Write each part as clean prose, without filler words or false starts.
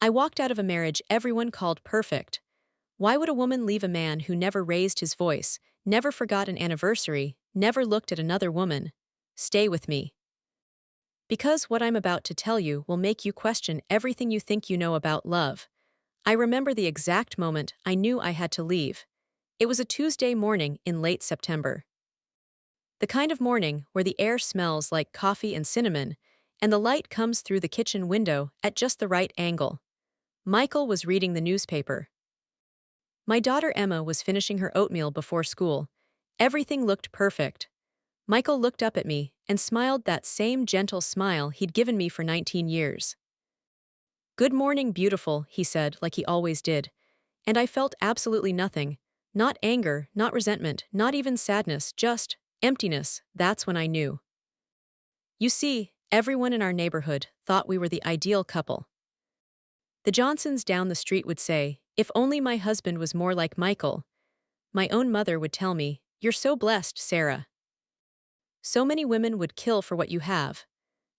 I walked out of a marriage everyone called perfect. Why would a woman leave a man who never raised his voice, never forgot an anniversary, never looked at another woman? Stay with me. Because what I'm about to tell you will make you question everything you think you know about love. I remember the exact moment I knew I had to leave. It was a Tuesday morning in late September. The kind of morning where the air smells like coffee and cinnamon, and the light comes through the kitchen window at just the right angle. Michael was reading the newspaper. My daughter Emma was finishing her oatmeal before school. Everything looked perfect. Michael looked up at me and smiled that same gentle smile he'd given me for 19 years. "Good morning, beautiful," he said, like he always did. And I felt absolutely nothing. Not anger, not resentment, not even sadness, just emptiness. That's when I knew. You see, everyone in our neighborhood thought we were the ideal couple. The Johnsons down the street would say, "If only my husband was more like Michael." My own mother would tell me, "You're so blessed, Sarah. So many women would kill for what you have."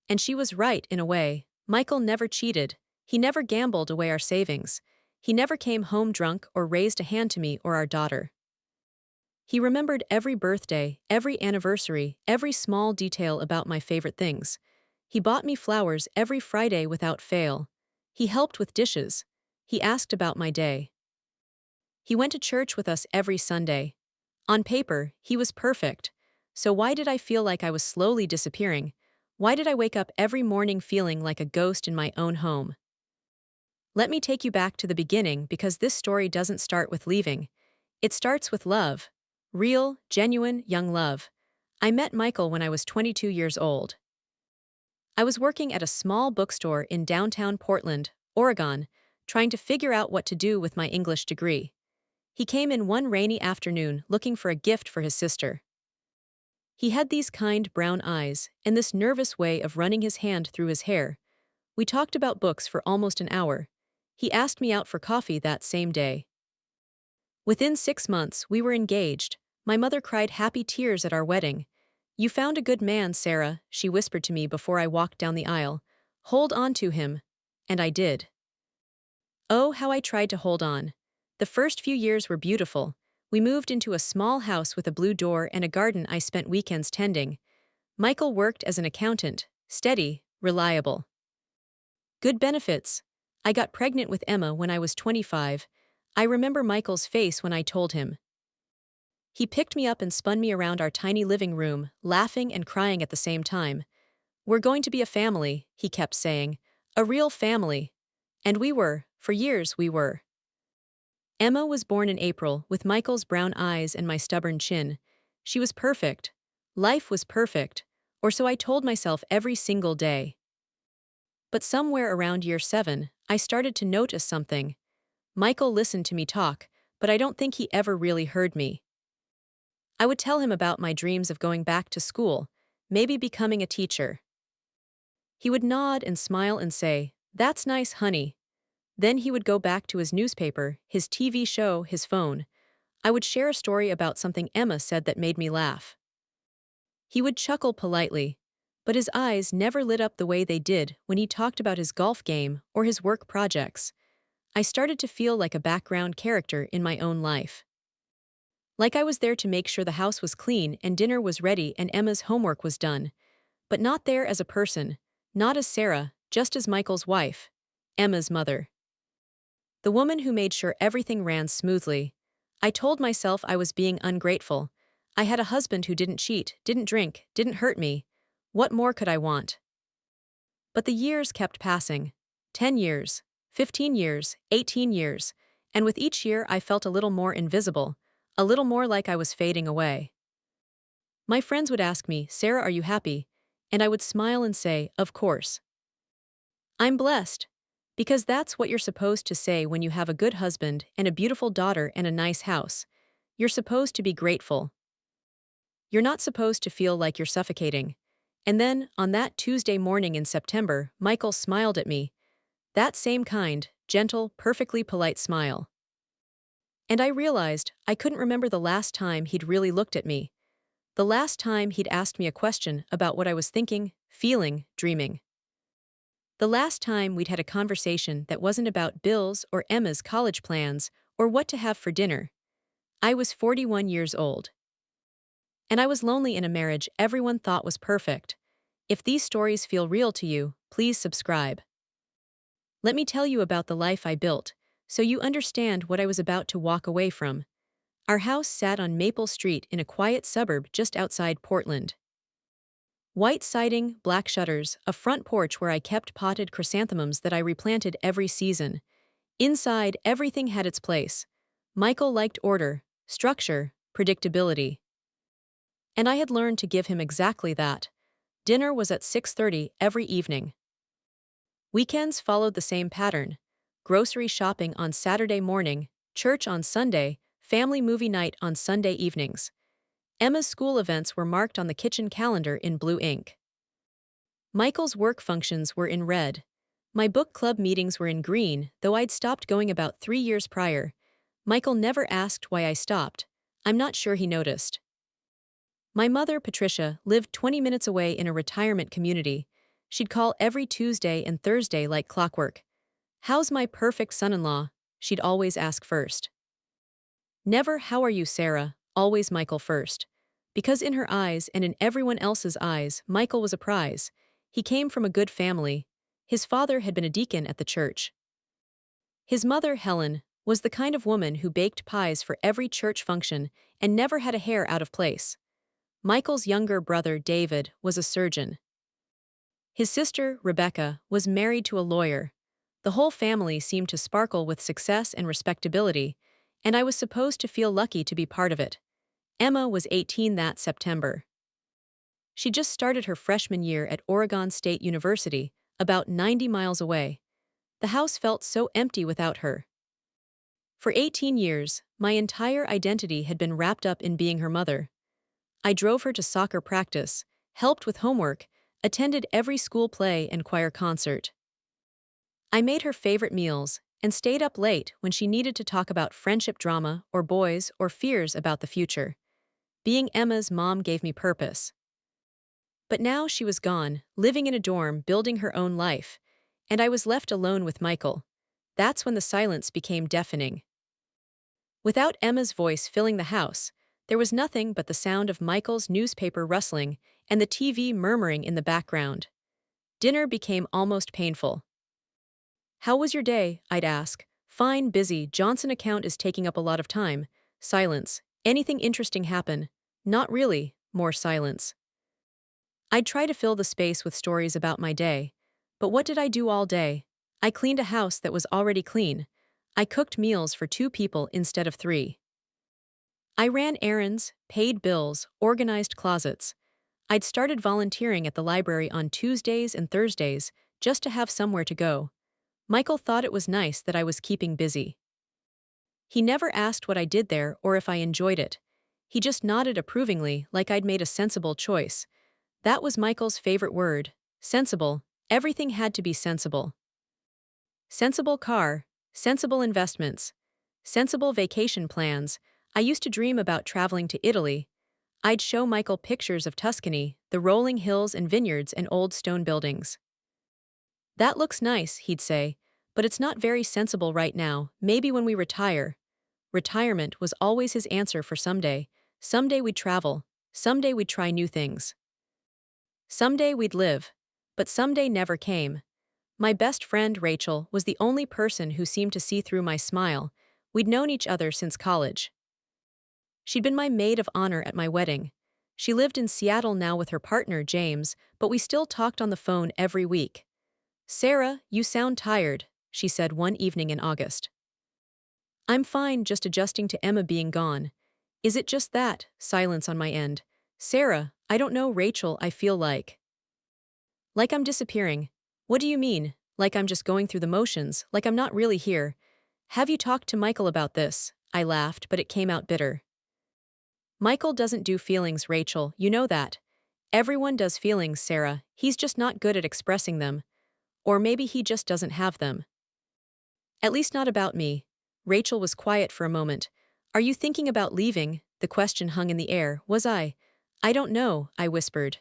And she was right in a way. Michael never cheated. He never gambled away our savings. He never came home drunk or raised a hand to me or our daughter. He remembered every birthday, every anniversary, every small detail about my favorite things. He bought me flowers every Friday without fail. He helped with dishes. He asked about my day. He went to church with us every Sunday. On paper, he was perfect. So why did I feel like I was slowly disappearing? Why did I wake up every morning feeling like a ghost in my own home? Let me take you back to the beginning because this story doesn't start with leaving. It starts with love. Real, genuine, young love. I met Michael when I was 22 years old. I was working at a small bookstore in downtown Portland, Oregon, trying to figure out what to do with my English degree. He came in one rainy afternoon looking for a gift for his sister. He had these kind brown eyes and this nervous way of running his hand through his hair. We talked about books for almost an hour. He asked me out for coffee that same day. Within 6 months, we were engaged. My mother cried happy tears at our wedding. "You found a good man, Sarah," she whispered to me before I walked down the aisle. "Hold on to him." And I did. Oh, how I tried to hold on. The first few years were beautiful. We moved into a small house with a blue door and a garden I spent weekends tending. Michael worked as an accountant, steady, reliable. Good benefits. I got pregnant with Emma when I was 25. I remember Michael's face when I told him. He picked me up and spun me around our tiny living room, laughing and crying at the same time. "We're going to be a family," he kept saying. "A real family." And we were. For years we were. Emma was born in April with Michael's brown eyes and my stubborn chin. She was perfect. Life was perfect. Or so I told myself every single day. But somewhere around year 7, I started to notice something. Michael listened to me talk, but I don't think he ever really heard me. I would tell him about my dreams of going back to school, maybe becoming a teacher. He would nod and smile and say, "That's nice, honey." Then he would go back to his newspaper, his TV show, his phone. I would share a story about something Emma said that made me laugh. He would chuckle politely, but his eyes never lit up the way they did when he talked about his golf game or his work projects. I started to feel like a background character in my own life. Like I was there to make sure the house was clean and dinner was ready and Emma's homework was done. But not there as a person, not as Sarah, just as Michael's wife, Emma's mother. The woman who made sure everything ran smoothly. I told myself I was being ungrateful. I had a husband who didn't cheat, didn't drink, didn't hurt me. What more could I want? But the years kept passing. 10 years, 15 years, 18 years, and with each year I felt a little more invisible, a little more like I was fading away. My friends would ask me, "Sarah, are you happy?" And I would smile and say, "Of course. I'm blessed." Because that's what you're supposed to say when you have a good husband and a beautiful daughter and a nice house. You're supposed to be grateful. You're not supposed to feel like you're suffocating. And then, on that Tuesday morning in September, Michael smiled at me. That same kind, gentle, perfectly polite smile. And I realized I couldn't remember the last time he'd really looked at me. The last time he'd asked me a question about what I was thinking, feeling, dreaming. The last time we'd had a conversation that wasn't about bills or Emma's college plans or what to have for dinner. I was 41 years old. And I was lonely in a marriage everyone thought was perfect. If these stories feel real to you, please subscribe. Let me tell you about the life I built, so you understand what I was about to walk away from. Our house sat on Maple Street in a quiet suburb just outside Portland. White siding, black shutters, a front porch where I kept potted chrysanthemums that I replanted every season. Inside, everything had its place. Michael liked order, structure, predictability. And I had learned to give him exactly that. Dinner was at 6:30 every evening. Weekends followed the same pattern. Grocery shopping on Saturday morning, church on Sunday, family movie night on Sunday evenings. Emma's school events were marked on the kitchen calendar in blue ink. Michael's work functions were in red. My book club meetings were in green, though I'd stopped going about 3 years prior. Michael never asked why I stopped. I'm not sure he noticed. My mother, Patricia, lived 20 minutes away in a retirement community. She'd call every Tuesday and Thursday like clockwork. "How's my perfect son-in-law?" she'd always ask first. Never "How are you, Sarah?" Always Michael first. Because in her eyes and in everyone else's eyes, Michael was a prize. He came from a good family. His father had been a deacon at the church. His mother, Helen, was the kind of woman who baked pies for every church function and never had a hair out of place. Michael's younger brother, David, was a surgeon. His sister, Rebecca, was married to a lawyer. The whole family seemed to sparkle with success and respectability, and I was supposed to feel lucky to be part of it. Emma was 18 that September. She just started her freshman year at Oregon State University, about 90 miles away. The house felt so empty without her. For 18 years, my entire identity had been wrapped up in being her mother. I drove her to soccer practice, helped with homework, attended every school play and choir concert. I made her favorite meals and stayed up late when she needed to talk about friendship drama or boys or fears about the future. Being Emma's mom gave me purpose. But now she was gone, living in a dorm, building her own life, and I was left alone with Michael. That's when the silence became deafening. Without Emma's voice filling the house, there was nothing but the sound of Michael's newspaper rustling and the TV murmuring in the background. Dinner became almost painful. "How was your day?" I'd ask. "Fine, busy. Johnson account is taking up a lot of time." Silence. "Anything interesting happen?" "Not really." More silence. I'd try to fill the space with stories about my day. But what did I do all day? I cleaned a house that was already clean. I cooked meals for 2 people instead of 3. I ran errands, paid bills, organized closets. I'd started volunteering at the library on Tuesdays and Thursdays just to have somewhere to go. Michael thought it was nice that I was keeping busy. He never asked what I did there or if I enjoyed it. He just nodded approvingly, like I'd made a sensible choice. That was Michael's favorite word. Sensible. Everything had to be sensible. Sensible car, sensible investments, sensible vacation plans. I used to dream about traveling to Italy. I'd show Michael pictures of Tuscany, the rolling hills and vineyards and old stone buildings. "That looks nice," he'd say, "but it's not very sensible right now, maybe when we retire." Retirement was always his answer for someday. Someday we'd travel. Someday we'd try new things. Someday we'd live. But someday never came. My best friend, Rachel, was the only person who seemed to see through my smile. We'd known each other since college. She'd been my maid of honor at my wedding. She lived in Seattle now with her partner, James, but we still talked on the phone every week. "Sarah, you sound tired," she said one evening in August. "I'm fine, just adjusting to Emma being gone." "Is it just that?" Silence on my end. "Sarah, I don't know, Rachel, I feel like I'm disappearing." "What do you mean? Like I'm just going through the motions, like I'm not really here." "Have you talked to Michael about this?" I laughed, but it came out bitter. "Michael doesn't do feelings, Rachel, you know that. Everyone does feelings, Sarah, he's just not good at expressing them. Or maybe he just doesn't have them. At least not about me." Rachel was quiet for a moment. "Are you thinking about leaving?" The question hung in the air. Was I? "I don't know," I whispered.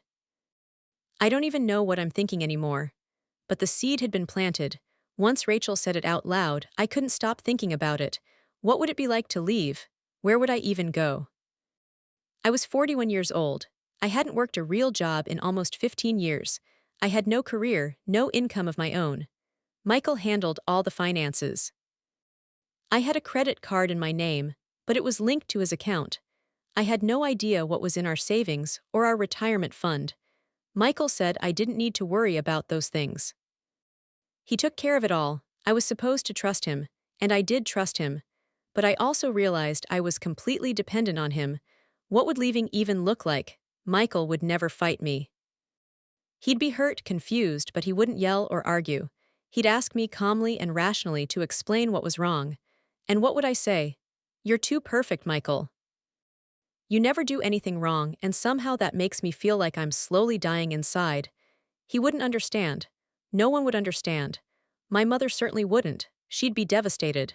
"I don't even know what I'm thinking anymore." But the seed had been planted. Once Rachel said it out loud, I couldn't stop thinking about it. What would it be like to leave? Where would I even go? I was 41 years old. I hadn't worked a real job in almost 15 years. I had no career, no income of my own. Michael handled all the finances. I had a credit card in my name, but it was linked to his account. I had no idea what was in our savings or our retirement fund. Michael said I didn't need to worry about those things. He took care of it all. I was supposed to trust him, and I did trust him. But I also realized I was completely dependent on him. What would leaving even look like? Michael would never fight me. He'd be hurt, confused, but he wouldn't yell or argue. He'd ask me calmly and rationally to explain what was wrong. And what would I say? You're too perfect, Michael. You never do anything wrong, and somehow that makes me feel like I'm slowly dying inside. He wouldn't understand. No one would understand. My mother certainly wouldn't. She'd be devastated.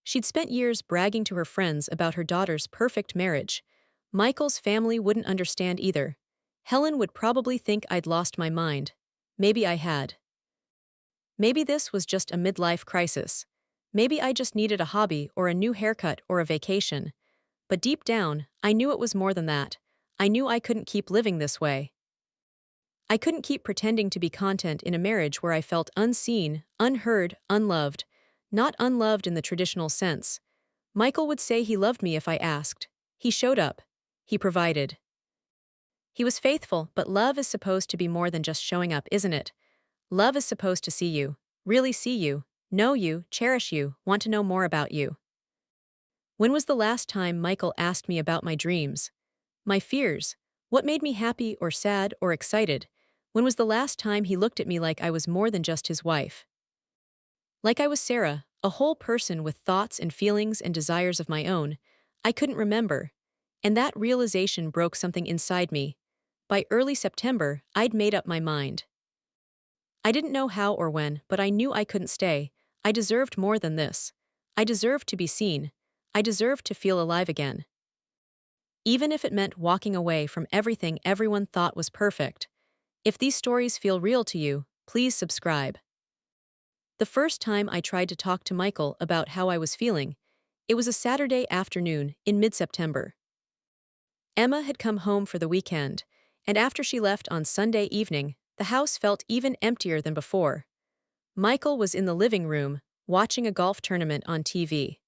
She'd spent years bragging to her friends about her daughter's perfect marriage. Michael's family wouldn't understand either. Helen would probably think I'd lost my mind. Maybe I had. Maybe this was just a midlife crisis. Maybe I just needed a hobby or a new haircut or a vacation. But deep down, I knew it was more than that. I knew I couldn't keep living this way. I couldn't keep pretending to be content in a marriage where I felt unseen, unheard, unloved. Not unloved in the traditional sense. Michael would say he loved me if I asked. He showed up. He provided. He was faithful, but love is supposed to be more than just showing up, isn't it? Love is supposed to see you, really see you, know you, cherish you, want to know more about you. When was the last time Michael asked me about my dreams? My fears? What made me happy or sad or excited? When was the last time he looked at me like I was more than just his wife? Like I was Sarah, a whole person with thoughts and feelings and desires of my own? I couldn't remember. And that realization broke something inside me. By early September, I'd made up my mind. I didn't know how or when, but I knew I couldn't stay. I deserved more than this. I deserved to be seen. I deserved to feel alive again. Even if it meant walking away from everything everyone thought was perfect. If these stories feel real to you, please subscribe. The first time I tried to talk to Michael about how I was feeling, it was a Saturday afternoon in mid-September. Emma had come home for the weekend, and after she left on Sunday evening, the house felt even emptier than before. Michael was in the living room, watching a golf tournament on TV.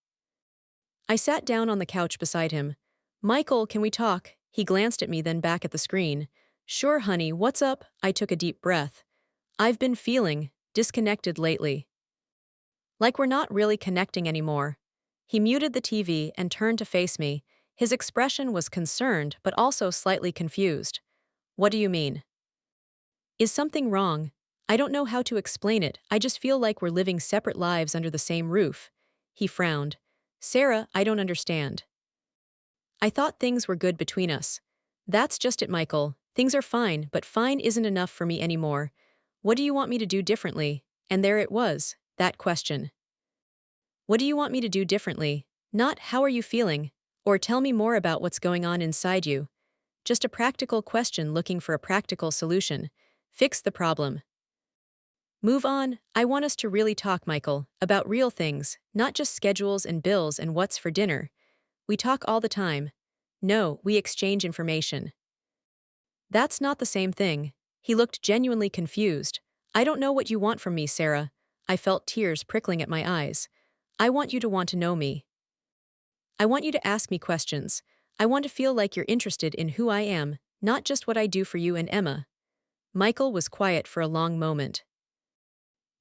I sat down on the couch beside him. Michael, can we talk? He glanced at me, then back at the screen. Sure, honey, what's up? I took a deep breath. I've been feeling disconnected lately. Like we're not really connecting anymore. He muted the TV and turned to face me. His expression was concerned but also slightly confused. What do you mean? Is something wrong? I don't know how to explain it. I just feel like we're living separate lives under the same roof. He frowned. Sarah, I don't understand. I thought things were good between us. That's just it, Michael. Things are fine, but fine isn't enough for me anymore. What do you want me to do differently? And there it was, that question. What do you want me to do differently? Not how are you feeling? Or tell me more about what's going on inside you. Just a practical question looking for a practical solution. Fix the problem. Move on. I want us to really talk, Michael, about real things, not just schedules and bills and what's for dinner. We talk all the time. No, we exchange information. That's not the same thing. He looked genuinely confused. I don't know what you want from me, Sarah. I felt tears prickling at my eyes. I want you to want to know me. I want you to ask me questions. I want to feel like you're interested in who I am, not just what I do for you and Emma. Michael was quiet for a long moment.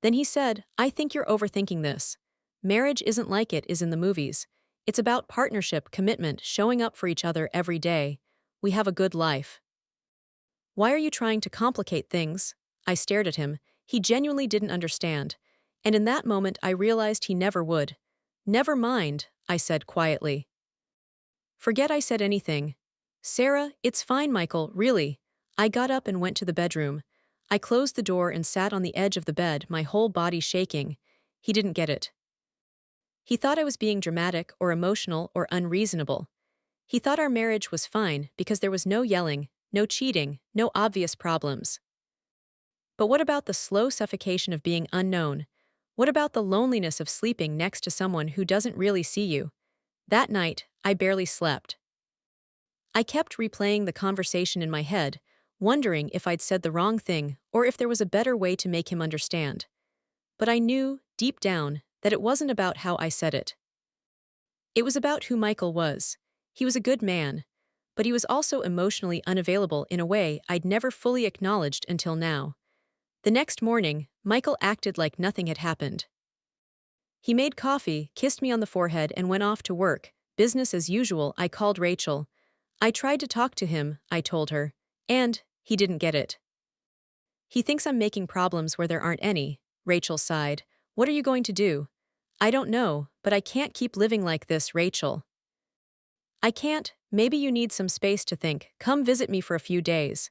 Then he said, I think you're overthinking this. Marriage isn't like it is in the movies. It's about partnership, commitment, showing up for each other every day. We have a good life. Why are you trying to complicate things? I stared at him. He genuinely didn't understand. And in that moment I realized he never would. Never mind, I said quietly. Forget I said anything. Sarah, it's fine, Michael, really. I got up and went to the bedroom. I closed the door and sat on the edge of the bed, my whole body shaking. He didn't get it. He thought I was being dramatic or emotional or unreasonable. He thought our marriage was fine because there was no yelling, no cheating, no obvious problems. But what about the slow suffocation of being unknown? What about the loneliness of sleeping next to someone who doesn't really see you? That night, I barely slept. I kept replaying the conversation in my head, wondering if I'd said the wrong thing or if there was a better way to make him understand. But I knew, deep down, that it wasn't about how I said it. It was about who Michael was. He was a good man, but he was also emotionally unavailable in a way I'd never fully acknowledged until now. The next morning, Michael acted like nothing had happened. He made coffee, kissed me on the forehead, and went off to work. Business as usual. I called Rachel. I tried to talk to him, I told her. And he didn't get it. He thinks I'm making problems where there aren't any, Rachel sighed. What are you going to do? I don't know, but I can't keep living like this, Rachel. I can't. Maybe you need some space to think. Come visit me for a few days.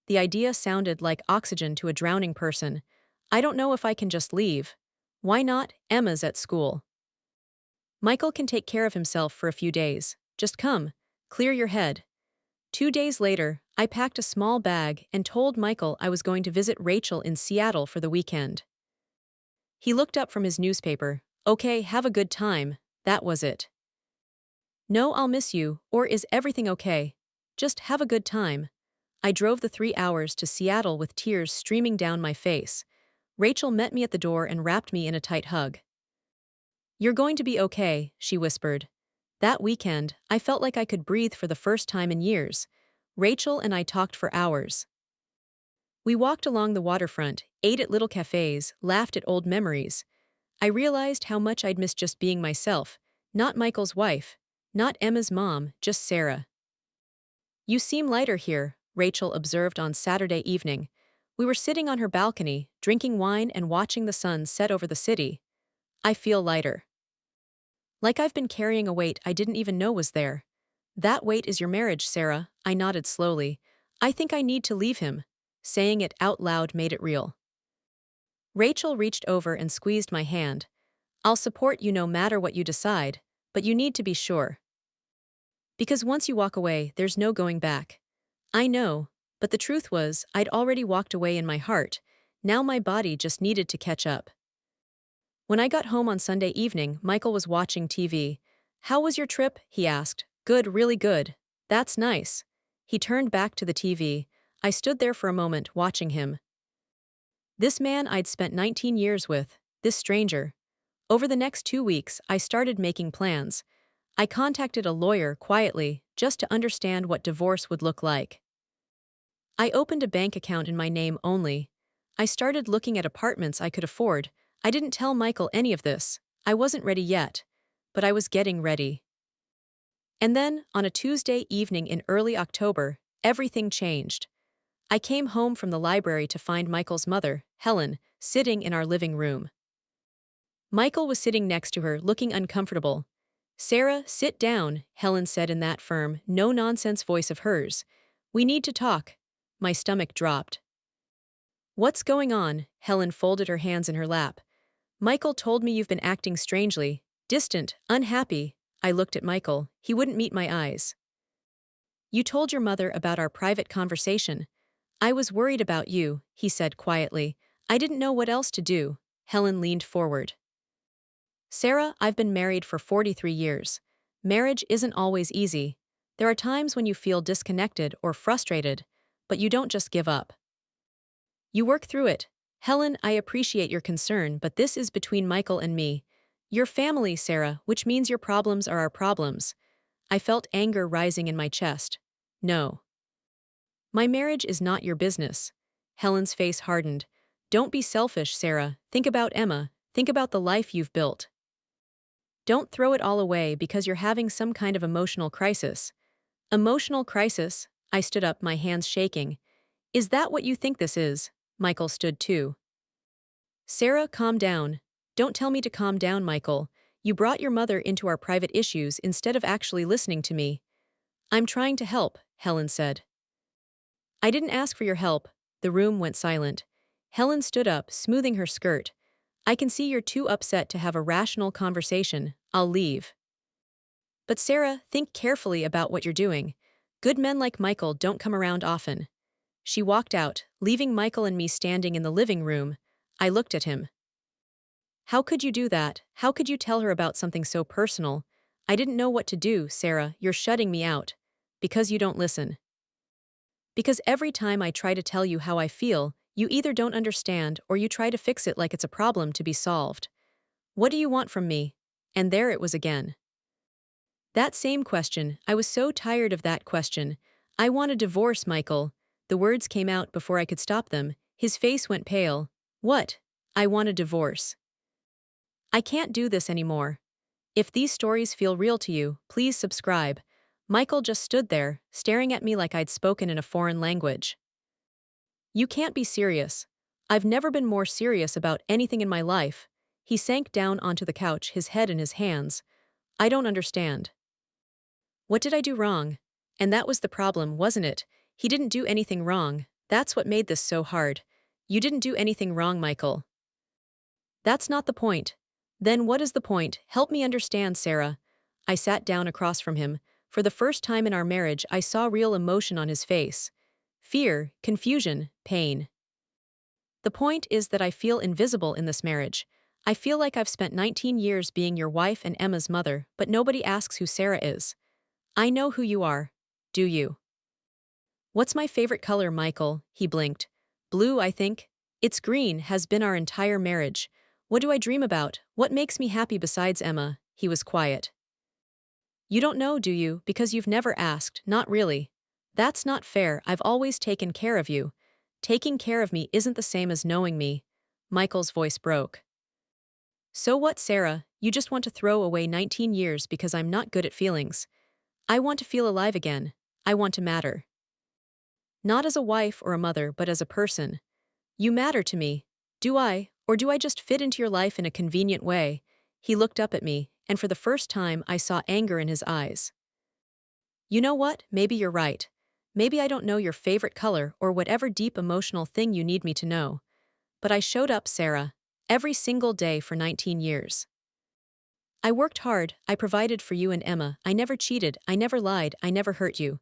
The idea sounded like oxygen to a drowning person. I don't know if I can just leave. Why not? Emma's at school. Michael can take care of himself for a few days. Just come. Clear your head. 2 days later, I packed a small bag and told Michael I was going to visit Rachel in Seattle for the weekend. He looked up from his newspaper. Okay, have a good time. That was it. No, I'll miss you, or is everything okay? Just have a good time. I drove the 3 hours to Seattle with tears streaming down my face. Rachel met me at the door and wrapped me in a tight hug. You're going to be okay, she whispered. That weekend, I felt like I could breathe for the first time in years. Rachel and I talked for hours. We walked along the waterfront, ate at little cafes, laughed at old memories. I realized how much I'd missed just being myself, not Michael's wife, not Emma's mom, just Sarah. You seem lighter here, Rachel observed on Saturday evening. We were sitting on her balcony, drinking wine and watching the sun set over the city. I feel lighter. Like I've been carrying a weight I didn't even know was there. That weight is your marriage, Sarah, I nodded slowly. I think I need to leave him. Saying it out loud made it real. Rachel reached over and squeezed my hand. I'll support you no matter what you decide, but you need to be sure. Because once you walk away, there's no going back. I know, but the truth was, I'd already walked away in my heart. Now my body just needed to catch up. When I got home on Sunday evening, Michael was watching TV. How was your trip? He asked. Good, really good. That's nice. He turned back to the TV. I stood there for a moment, watching him. This man I'd spent 19 years with, this stranger. Over the next 2 weeks, I started making plans. I contacted a lawyer quietly, just to understand what divorce would look like. I opened a bank account in my name only. I started looking at apartments I could afford. I didn't tell Michael any of this. I wasn't ready yet. But I was getting ready. And then, on a Tuesday evening in early October, everything changed. I came home from the library to find Michael's mother, Helen, sitting in our living room. Michael was sitting next to her, looking uncomfortable. Sarah, sit down, Helen said in that firm, no-nonsense voice of hers. We need to talk. My stomach dropped. What's going on? Helen folded her hands in her lap. Michael told me you've been acting strangely, distant, unhappy. I looked at Michael. He wouldn't meet my eyes. You told your mother about our private conversation. I was worried about you, he said quietly. I didn't know what else to do. Helen leaned forward. Sarah, I've been married for 43 years. Marriage isn't always easy. There are times when you feel disconnected or frustrated, but you don't just give up. You work through it. Helen, I appreciate your concern, but this is between Michael and me. Your family, Sarah, which means your problems are our problems. I felt anger rising in my chest. No. My marriage is not your business. Helen's face hardened. Don't be selfish, Sarah. Think about Emma. Think about the life you've built. Don't throw it all away because you're having some kind of emotional crisis. Emotional crisis? I stood up, my hands shaking. Is that what you think this is? Michael stood too. Sarah, calm down. Don't tell me to calm down, Michael. You brought your mother into our private issues instead of actually listening to me. I'm trying to help, Helen said. I didn't ask for your help. The room went silent. Helen stood up, smoothing her skirt. I can see you're too upset to have a rational conversation. I'll leave. But Sarah, think carefully about what you're doing. Good men like Michael don't come around often. She walked out, Leaving Michael and me standing in the living room, I looked at him. How could you do that? How could you tell her about something so personal? I didn't know what to do, Sarah. You're shutting me out. Because you don't listen. Because every time I try to tell you how I feel, you either don't understand or you try to fix it like it's a problem to be solved. What do you want from me? And there it was again. That same question. I was so tired of that question. I want a divorce, Michael. The words came out before I could stop them. His face went pale. What? I want a divorce. I can't do this anymore. If these stories feel real to you, please subscribe. Michael just stood there, staring at me like I'd spoken in a foreign language. You can't be serious. I've never been more serious about anything in my life. He sank down onto the couch, his head in his hands. I don't understand. What did I do wrong? And that was the problem, wasn't it? He didn't do anything wrong. That's what made this so hard. You didn't do anything wrong, Michael. That's not the point. Then what is the point? Help me understand, Sarah. I sat down across from him. For the first time in our marriage, I saw real emotion on his face. Fear, confusion, pain. The point is that I feel invisible in this marriage. I feel like I've spent 19 years being your wife and Emma's mother, but nobody asks who Sarah is. I know who you are. Do you? What's my favorite color, Michael? He blinked. Blue, I think. It's green, has been our entire marriage. What do I dream about? What makes me happy besides Emma? He was quiet. You don't know, do you? Because you've never asked. Not really. That's not fair. I've always taken care of you. Taking care of me isn't the same as knowing me. Michael's voice broke. So what, Sarah? You just want to throw away 19 years because I'm not good at feelings. I want to feel alive again. I want to matter. Not as a wife or a mother, but as a person. You matter to me. Do I, or do I just fit into your life in a convenient way? He looked up at me, and for the first time I saw anger in his eyes. You know what? Maybe you're right. Maybe I don't know your favorite color or whatever deep emotional thing you need me to know. But I showed up, Sarah, every single day for 19 years. I worked hard, I provided for you and Emma, I never cheated, I never lied, I never hurt you.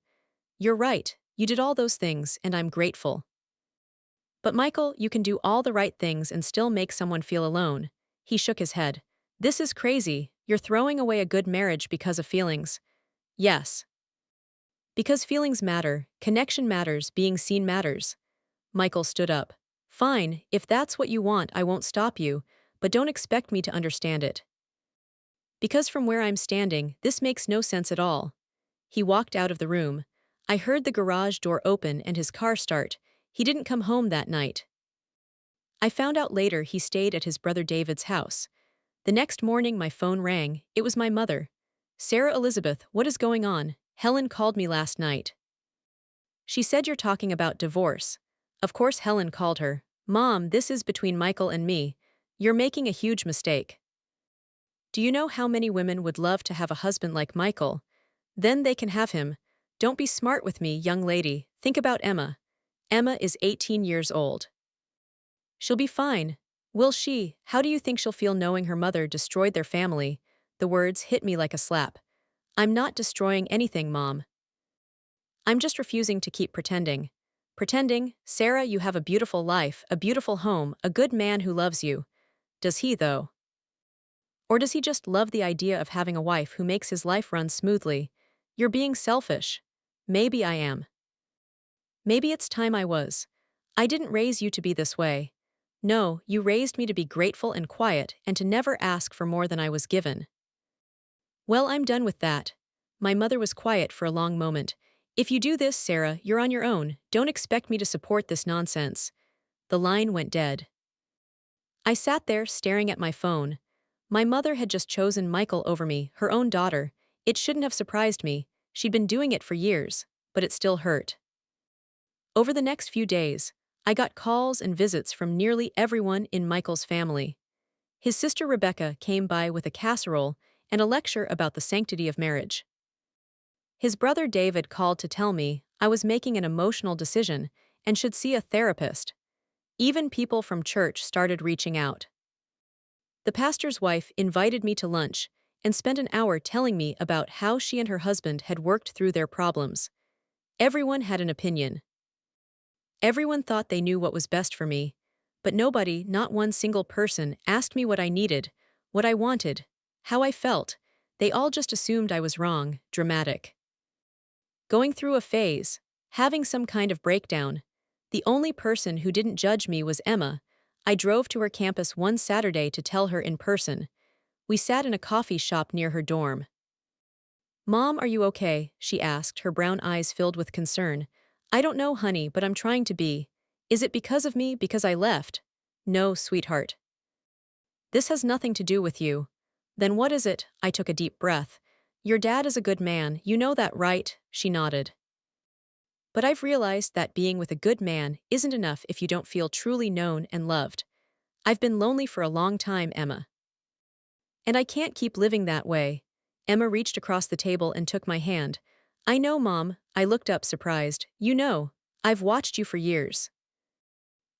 You're right, you did all those things, and I'm grateful. But Michael, you can do all the right things and still make someone feel alone. He shook his head. This is crazy. You're throwing away a good marriage because of feelings. Yes. Because feelings matter, connection matters, being seen matters. Michael stood up. Fine, if that's what you want, I won't stop you, but don't expect me to understand it. Because from where I'm standing, this makes no sense at all. He walked out of the room. I heard the garage door open and his car start. He didn't come home that night. I found out later he stayed at his brother David's house. The next morning my phone rang. It was my mother. Sarah Elizabeth, what is going on? Helen called me last night. She said you're talking about divorce. Of course Helen called her. Mom, this is between Michael and me. You're making a huge mistake. Do you know how many women would love to have a husband like Michael? Then they can have him. Don't be smart with me, young lady. Think about Emma. Emma is 18 years old. She'll be fine. Will she? How do you think she'll feel knowing her mother destroyed their family? The words hit me like a slap. I'm not destroying anything, Mom. I'm just refusing to keep pretending. Pretending, Sarah, you have a beautiful life, a beautiful home, a good man who loves you. Does he, though? Or does he just love the idea of having a wife who makes his life run smoothly? You're being selfish. Maybe I am. Maybe it's time I was. I didn't raise you to be this way. No, you raised me to be grateful and quiet and to never ask for more than I was given. Well, I'm done with that. My mother was quiet for a long moment. If you do this, Sarah, you're on your own. Don't expect me to support this nonsense. The line went dead. I sat there staring at my phone. My mother had just chosen Michael over me, her own daughter. It shouldn't have surprised me. She'd been doing it for years, but it still hurt. Over the next few days, I got calls and visits from nearly everyone in Michael's family. His sister Rebecca came by with a casserole and a lecture about the sanctity of marriage. His brother David called to tell me I was making an emotional decision and should see a therapist. Even people from church started reaching out. The pastor's wife invited me to lunch and spent an hour telling me about how she and her husband had worked through their problems. Everyone had an opinion. Everyone thought they knew what was best for me. But nobody, not one single person, asked me what I needed, what I wanted, how I felt. They all just assumed I was wrong, dramatic. Going through a phase, having some kind of breakdown. The only person who didn't judge me was Emma. I drove to her campus one Saturday to tell her in person. We sat in a coffee shop near her dorm. "Mom, are you okay?" she asked, her brown eyes filled with concern. "I don't know, honey, but I'm trying to be. Is it because of me, because I left?" "No, sweetheart. This has nothing to do with you." "Then what is it?" I took a deep breath. "Your dad is a good man, you know that, right?" She nodded. "But I've realized that being with a good man isn't enough if you don't feel truly known and loved. I've been lonely for a long time, Emma. And I can't keep living that way." Emma reached across the table and took my hand. "I know, Mom." I looked up surprised. "You know. I've watched you for years.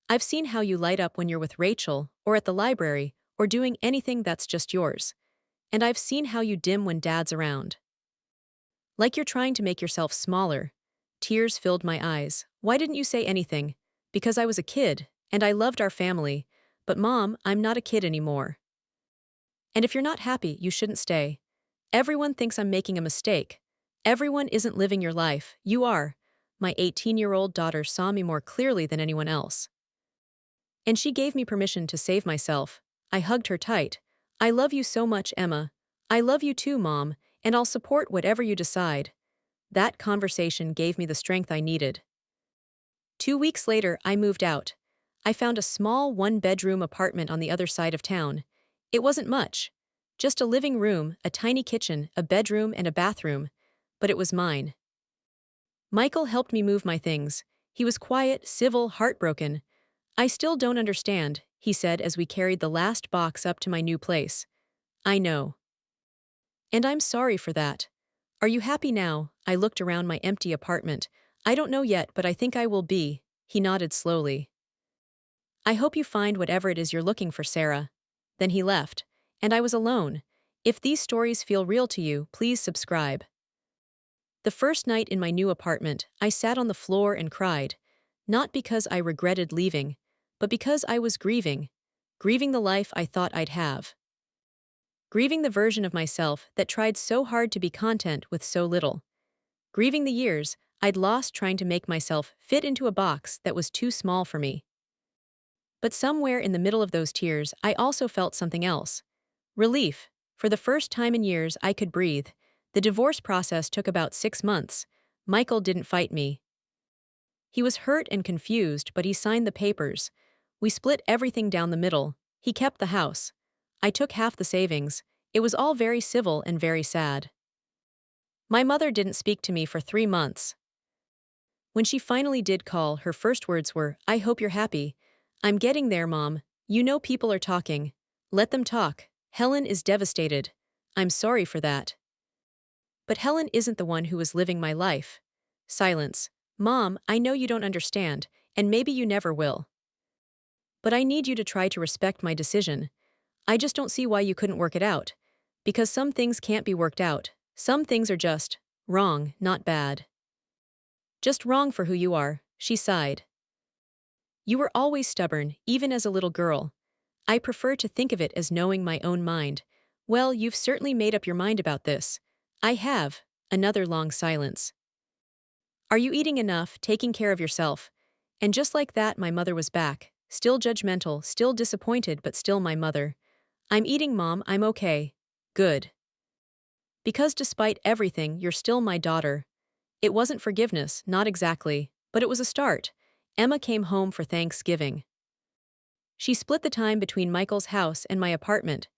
I've seen how you light up when you're with Rachel, or at the library, or doing anything that's just yours. And I've seen how you dim when Dad's around. Like you're trying to make yourself smaller." Tears filled my eyes. "Why didn't you say anything?" "Because I was a kid, and I loved our family. But Mom, I'm not a kid anymore. And if you're not happy, you shouldn't stay. Everyone thinks I'm making a mistake. Everyone isn't living your life, you are." My 18-year-old daughter saw me more clearly than anyone else. And she gave me permission to save myself. I hugged her tight. "I love you so much, Emma. I love you too, Mom, and I'll support whatever you decide." That conversation gave me the strength I needed. 2 weeks later, I moved out. I found a small one-bedroom apartment on the other side of town. It wasn't much. Just a living room, a tiny kitchen, a bedroom, and a bathroom. But it was mine. Michael helped me move my things. He was quiet, civil, heartbroken. "I still don't understand," he said as we carried the last box up to my new place. "I know. And I'm sorry for that. Are you happy now?" I looked around my empty apartment. "I don't know yet, but I think I will be." He nodded slowly. "I hope you find whatever it is you're looking for, Sarah." Then he left, and I was alone. If these stories feel real to you, please subscribe. The first night in my new apartment, I sat on the floor and cried. Not because I regretted leaving, but because I was grieving. Grieving the life I thought I'd have. Grieving the version of myself that tried so hard to be content with so little. Grieving the years I'd lost trying to make myself fit into a box that was too small for me. But somewhere in the middle of those tears, I also felt something else. Relief. For the first time in years, I could breathe. The divorce process took about 6 months. Michael didn't fight me. He was hurt and confused, but he signed the papers. We split everything down the middle. He kept the house. I took half the savings. It was all very civil and very sad. My mother didn't speak to me for 3 months. When she finally did call, her first words were, "I hope you're happy." "I'm getting there, Mom. You know people are talking. Let them talk. Helen is devastated." "I'm sorry for that. But Helen isn't the one who was living my life." Silence. "Mom, I know you don't understand, and maybe you never will. But I need you to try to respect my decision. I just don't see why you couldn't work it out. Because some things can't be worked out. Some things are just wrong, not bad. Just wrong for who you are." She sighed. "You were always stubborn, even as a little girl. I prefer to think of it as knowing my own mind." "Well, you've certainly made up your mind about this." "I have." Another long silence. "Are you eating enough, taking care of yourself?" And just like that, my mother was back. Still judgmental, still disappointed, but still my mother. "I'm eating, Mom, I'm okay." "Good. Because despite everything, you're still my daughter." It wasn't forgiveness, not exactly, but it was a start. Emma came home for Thanksgiving. She split the time between Michael's house and my apartment.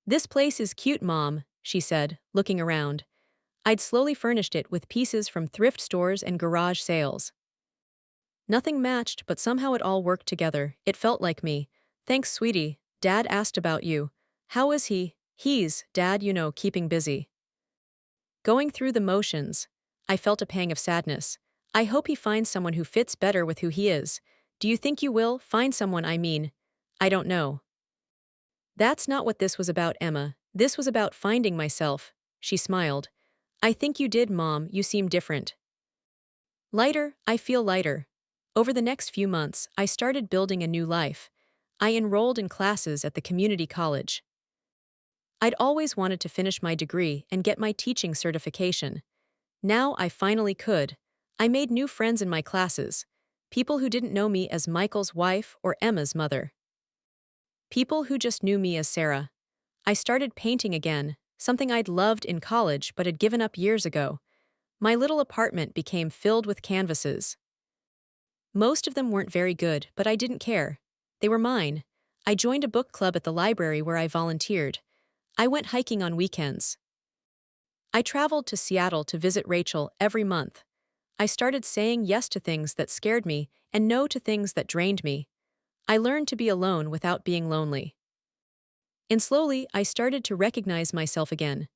"This place is cute, Mom," she said, looking around. I'd slowly furnished it with pieces from thrift stores and garage sales. Nothing matched, but somehow it all worked together. It felt like me. "Thanks, sweetie. Dad asked about you." "How is he?" "He's, Dad, you know, keeping busy. Going through the motions." I felt a pang of sadness. "I hope he finds someone who fits better with who he is." "Do you think you will find someone, I mean?" "I don't know." "That's not what this was about, Emma. This was about finding myself." She smiled. "I think you did, Mom, you seem different." "Lighter, I feel lighter." Over the next few months, I started building a new life. I enrolled in classes at the community college. I'd always wanted to finish my degree and get my teaching certification. Now I finally could. I made new friends in my classes, people who didn't know me as Michael's wife or Emma's mother. People who just knew me as Sarah. I started painting again, something I'd loved in college but had given up years ago. My little apartment became filled with canvases. Most of them weren't very good, but I didn't care. They were mine. I joined a book club at the library where I volunteered. I went hiking on weekends. I traveled to Seattle to visit Rachel every month. I started saying yes to things that scared me and no to things that drained me. I learned to be alone without being lonely. And slowly, I started to recognize myself again.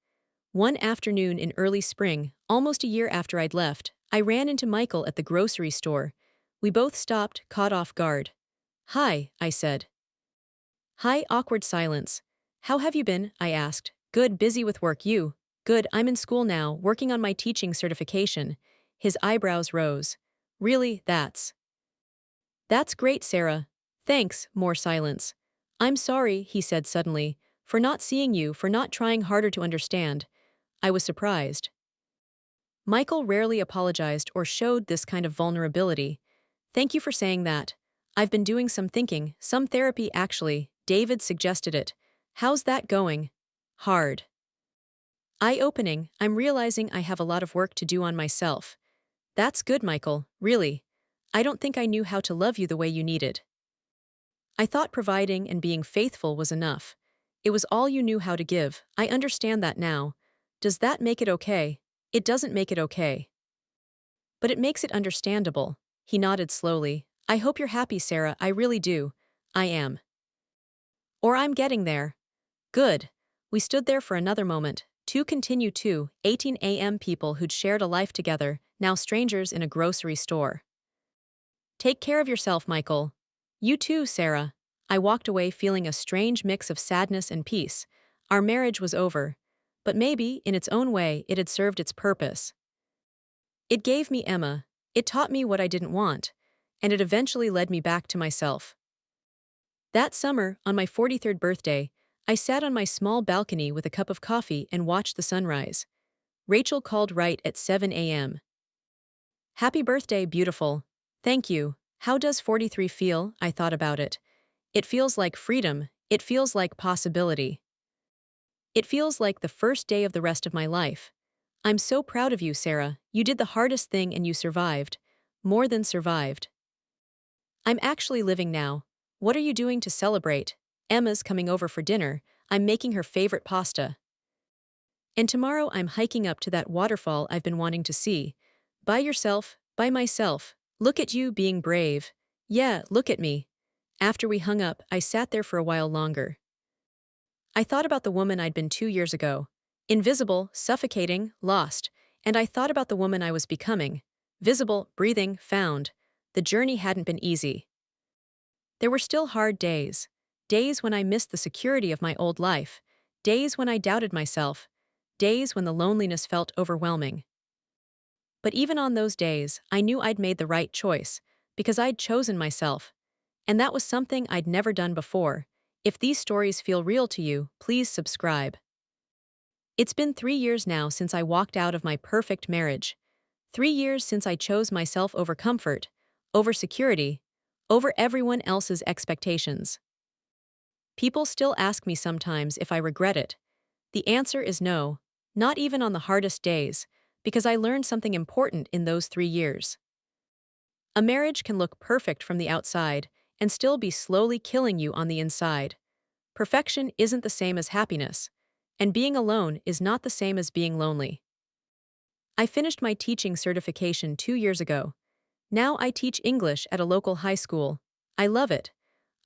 One afternoon in early spring, almost a year after I'd left, I ran into Michael at the grocery store. We both stopped, caught off guard. "Hi," I said. "Hi," awkward silence. "How have you been?" I asked. "Good, busy with work. You?" "Good, I'm in school now, working on my teaching certification." His eyebrows rose. "Really, That's great, Sarah. Thanks," more silence. "I'm sorry," he said suddenly, "for not seeing you, for not trying harder to understand." I was surprised. Michael rarely apologized or showed this kind of vulnerability. "Thank you for saying that. I've been doing some thinking, some therapy actually. David suggested it. How's that going?" "Hard." "Eye-opening. I'm realizing I have a lot of work to do on myself." "That's good, Michael, really. I don't think I knew how to love you the way you needed. I thought providing and being faithful was enough. It was all you knew how to give. I understand that now. Does that make it okay?" "It doesn't make it okay. But it makes it understandable." He nodded slowly. "I hope you're happy, Sarah. I really do." "I am. Or I'm getting there." "Good." We stood there for another moment. To continue 18 a.m. people who'd shared a life together, now strangers in a grocery store. "Take care of yourself, Michael." "You too, Sarah." I walked away feeling a strange mix of sadness and peace. Our marriage was over. But maybe, in its own way, it had served its purpose. It gave me Emma. It taught me what I didn't want. And it eventually led me back to myself. That summer, on my 43rd birthday, I sat on my small balcony with a cup of coffee and watched the sunrise. Rachel called right at 7 a.m. "Happy birthday, beautiful." "Thank you. How does 43 feel?" I thought about it. It feels like freedom. It feels like possibility. It feels like the first day of the rest of my life. I'm so proud of you, Sarah. You did the hardest thing and you survived. More than survived. I'm actually living now. What are you doing to celebrate? Emma's coming over for dinner. I'm making her favorite pasta. And tomorrow I'm hiking up to that waterfall I've been wanting to see. By yourself, by myself. Look at you being brave. Yeah, look at me. After we hung up, I sat there for a while longer. I thought about the woman I'd been 2 years ago. Invisible, suffocating, lost. And I thought about the woman I was becoming. Visible, breathing, found. The journey hadn't been easy. There were still hard days. Days when I missed the security of my old life. Days when I doubted myself. Days when the loneliness felt overwhelming. But even on those days, I knew I'd made the right choice, because I'd chosen myself. And that was something I'd never done before. If these stories feel real to you, please subscribe. It's been 3 years now since I walked out of my perfect marriage. 3 years since I chose myself over comfort, over security, over everyone else's expectations. People still ask me sometimes if I regret it. The answer is no, not even on the hardest days, because I learned something important in those 3 years. A marriage can look perfect from the outside and still be slowly killing you on the inside. Perfection isn't the same as happiness, and being alone is not the same as being lonely. I finished my teaching certification 2 years ago. Now I teach English at a local high school. I love it.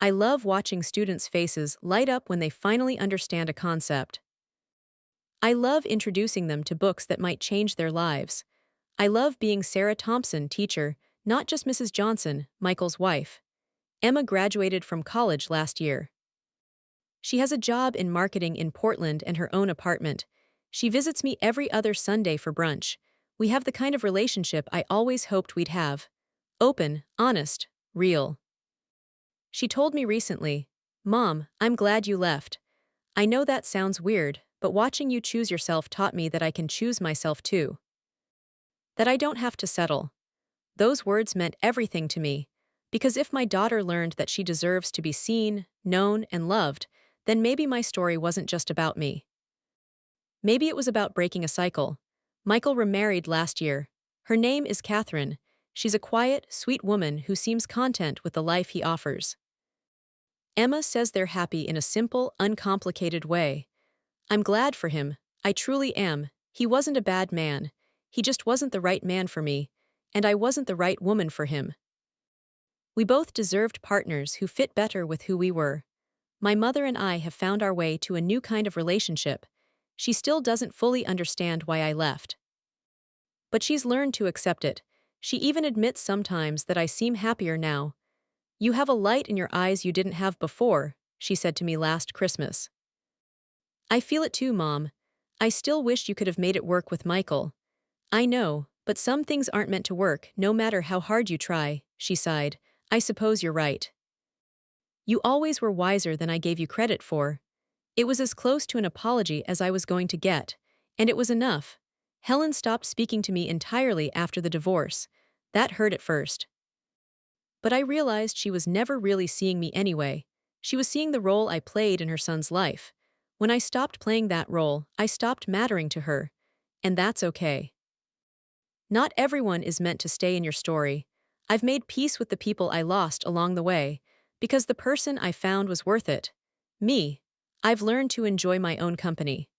I love watching students' faces light up when they finally understand a concept. I love introducing them to books that might change their lives. I love being Sarah Thompson, teacher, not just Mrs. Johnson, Michael's wife. Emma graduated from college last year. She has a job in marketing in Portland and her own apartment. She visits me every other Sunday for brunch. We have the kind of relationship I always hoped we'd have. Open, honest, real. She told me recently, "Mom, I'm glad you left. I know that sounds weird, but watching you choose yourself taught me that I can choose myself too. That I don't have to settle." Those words meant everything to me, because if my daughter learned that she deserves to be seen, known, and loved, then maybe my story wasn't just about me. Maybe it was about breaking a cycle. Michael remarried last year. Her name is Catherine. She's a quiet, sweet woman who seems content with the life he offers. Emma says they're happy in a simple, uncomplicated way. I'm glad for him. I truly am. He wasn't a bad man. He just wasn't the right man for me, and I wasn't the right woman for him. We both deserved partners who fit better with who we were. My mother and I have found our way to a new kind of relationship. She still doesn't fully understand why I left. But she's learned to accept it. She even admits sometimes that I seem happier now. "You have a light in your eyes you didn't have before," she said to me last Christmas. "I feel it too, Mom. I still wish you could have made it work with Michael." "I know, but some things aren't meant to work, no matter how hard you try," she sighed. "I suppose you're right. You always were wiser than I gave you credit for." It was as close to an apology as I was going to get, and it was enough. Helen stopped speaking to me entirely after the divorce. That hurt at first. But I realized she was never really seeing me anyway. She was seeing the role I played in her son's life. When I stopped playing that role, I stopped mattering to her. And that's okay. Not everyone is meant to stay in your story. I've made peace with the people I lost along the way, because the person I found was worth it. Me. I've learned to enjoy my own company.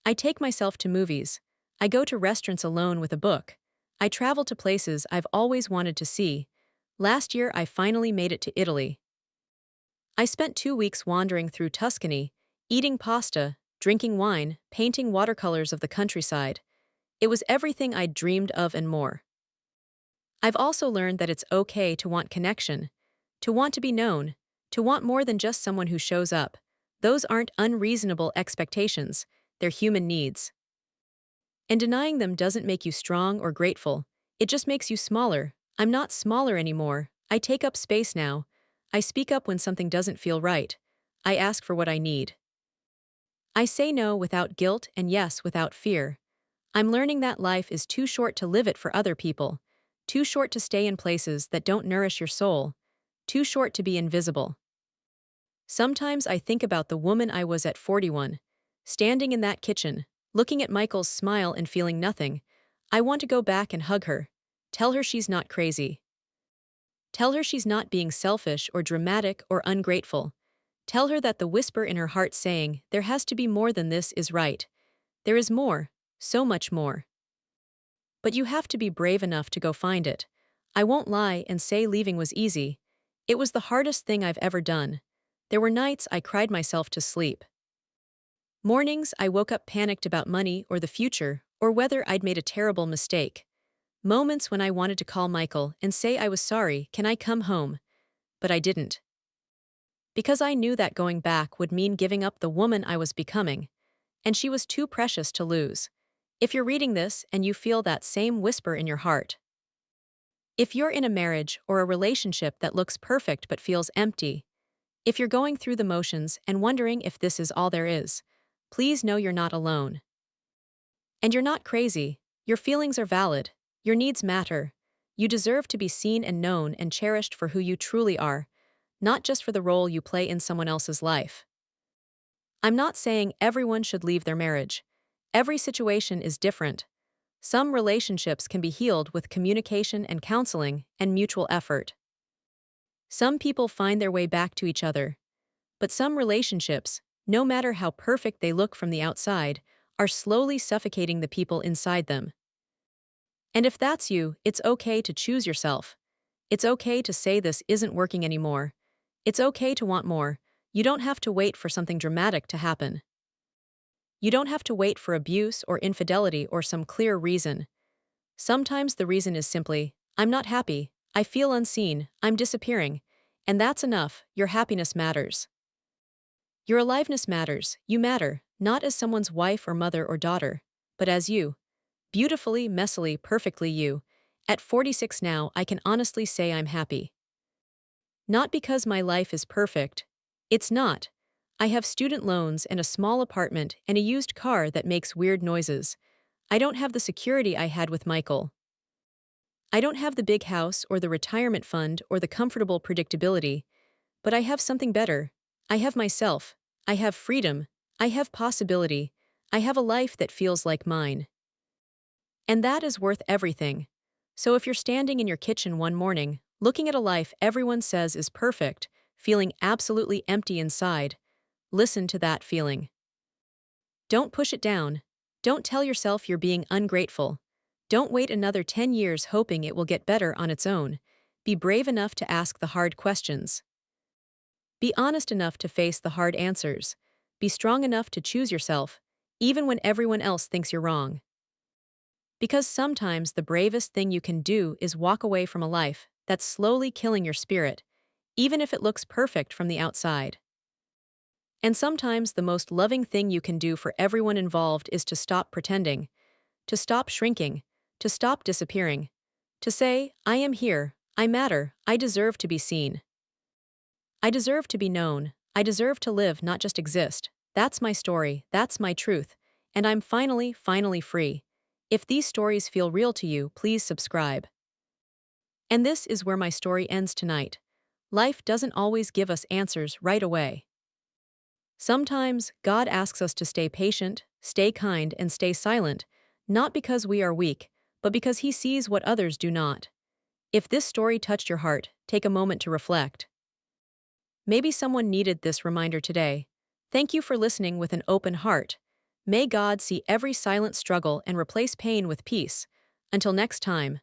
I take myself to movies. I go to restaurants alone with a book. I travel to places I've always wanted to see. Last year I finally made it to Italy. I spent 2 weeks wandering through Tuscany, eating pasta, drinking wine, painting watercolors of the countryside. It was everything I'd dreamed of and more. I've also learned that it's okay to want connection, to want to be known, to want more than just someone who shows up. Those aren't unreasonable expectations, they're human needs. And denying them doesn't make you strong or grateful, it just makes you smaller. I'm not smaller anymore. I take up space now. I speak up when something doesn't feel right. I ask for what I need. I say no without guilt and yes without fear. I'm learning that life is too short to live it for other people, too short to stay in places that don't nourish your soul, too short to be invisible. Sometimes I think about the woman I was at 41, standing in that kitchen, looking at Michael's smile and feeling nothing. I want to go back and hug her. Tell her she's not crazy. Tell her she's not being selfish or dramatic or ungrateful. Tell her that the whisper in her heart saying, "There has to be more than this," is right. There is more, so much more. But you have to be brave enough to go find it. I won't lie and say leaving was easy. It was the hardest thing I've ever done. There were nights I cried myself to sleep. Mornings I woke up panicked about money or the future, or whether I'd made a terrible mistake. Moments when I wanted to call Michael and say I was sorry, "Can I come home?" But I didn't. Because I knew that going back would mean giving up the woman I was becoming, and she was too precious to lose. If you're reading this and you feel that same whisper in your heart, if you're in a marriage or a relationship that looks perfect but feels empty, if you're going through the motions and wondering if this is all there is, please know you're not alone. And you're not crazy. Your feelings are valid. Your needs matter. You deserve to be seen and known and cherished for who you truly are, not just for the role you play in someone else's life. I'm not saying everyone should leave their marriage. Every situation is different. Some relationships can be healed with communication and counseling and mutual effort. Some people find their way back to each other. But some relationships, no matter how perfect they look from the outside, are slowly suffocating the people inside them. And if that's you, it's okay to choose yourself. It's okay to say this isn't working anymore. It's okay to want more. You don't have to wait for something dramatic to happen. You don't have to wait for abuse or infidelity or some clear reason. Sometimes the reason is simply, "I'm not happy, I feel unseen, I'm disappearing." And that's enough. Your happiness matters. Your aliveness matters. You matter, not as someone's wife or mother or daughter, but as you. Beautifully, messily, perfectly you. At 46 now, I can honestly say I'm happy. Not because my life is perfect. It's not. I have student loans and a small apartment and a used car that makes weird noises. I don't have the security I had with Michael. I don't have the big house or the retirement fund or the comfortable predictability, but I have something better. I have myself. I have freedom. I have possibility. I have a life that feels like mine. And that is worth everything. So if you're standing in your kitchen one morning, looking at a life everyone says is perfect, feeling absolutely empty inside, listen to that feeling. Don't push it down. Don't tell yourself you're being ungrateful. Don't wait another 10 years hoping it will get better on its own. Be brave enough to ask the hard questions. Be honest enough to face the hard answers. Be strong enough to choose yourself, even when everyone else thinks you're wrong. Because sometimes the bravest thing you can do is walk away from a life that's slowly killing your spirit, even if it looks perfect from the outside. And sometimes the most loving thing you can do for everyone involved is to stop pretending, to stop shrinking, to stop disappearing, to say, I am here, I matter, I deserve to be seen. I deserve to be known, I deserve to live, not just exist. That's my story, that's my truth, and I'm finally free. If these stories feel real to you, please subscribe. And this is where my story ends tonight. Life doesn't always give us answers right away. Sometimes, God asks us to stay patient, stay kind, and stay silent, not because we are weak, but because He sees what others do not. If this story touched your heart, take a moment to reflect. Maybe someone needed this reminder today. Thank you for listening with an open heart. May God see every silent struggle and replace pain with peace. Until next time.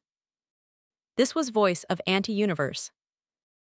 This was Voice of Auntie Universe.